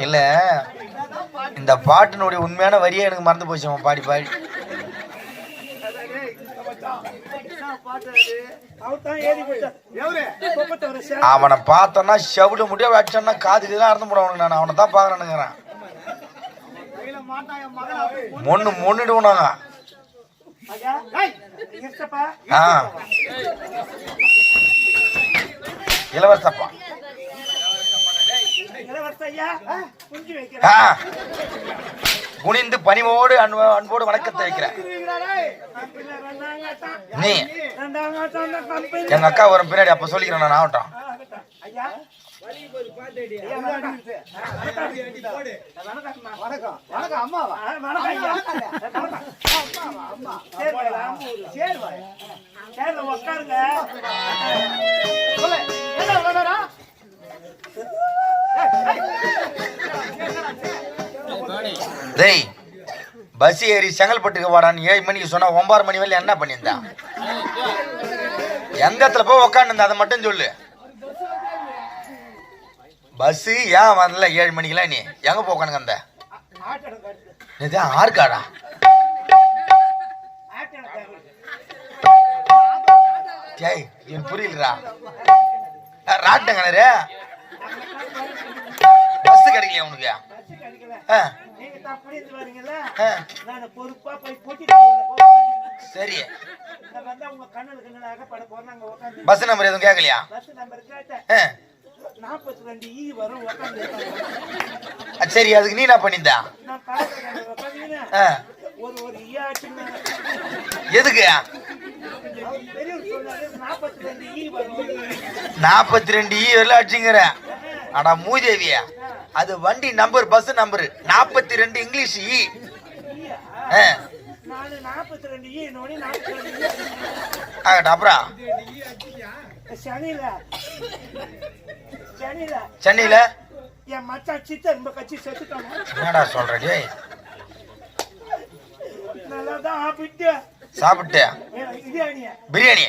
இல்ல இந்த பாட்டினுடைய உண்மையான வரியே எனக்கு மறந்து போச்சு. அவன் பாடி பாடி அவனை பார்த்தோன்னா செவிட முடிய வச்சோன்னா காதுக்குதான் இறந்து போடுவானுங்க. நான் அவனை தான் பாக்குறேன்னுங்கிறேன். மொன்னுடுவாங்க. இளவரசப்பா குனிந்து பணிவோடு அன்போடு வணக்கத்தை வைக்கிறேன். நீ எங்க அக்கா வரும் பின்னாடி அப்ப சொல்லிக்கிறேன். நான் ஆகட்டும். டேய் பஸ் ஏறி செங்கல்பட்டுக்கு வாடான்னு 7 மணிக்கு சொன்னா 9 மணி வரையில என்ன பண்ணியிருந்தான்? எந்த இடத்துல போய் உக்காந்து அதை மட்டும் சொல்லு. பஸ் ஏன் வரல 7 மணிக்கெல்லாம்? நீ எங்க போக்கானுங்க? அந்த ஆர்காடா எனக்கு புரியலடா. ராட்டங்கண்ணரு பஸ் கிடைக்கலையா உனக்கு? சரி பஸ் நம்பர் எதுவும் கேட்கலையா? சரி அதுக்கு நீ என்ன பண்ணிருந்தா? எதுக்கு 42 வரல அடிச்சுங்கிற? அடா மூதேவிய, அது வண்டி நம்பர் பஸ் நம்பர் 42 இங்கிலீஷ் ஈ. அப்புறம் சென்னையில என் மச்சான் சித்தன் கட்சி செத்துட்டாங்க. என்னடா சொல்றே? சாப்பிட்டு பிரியாணி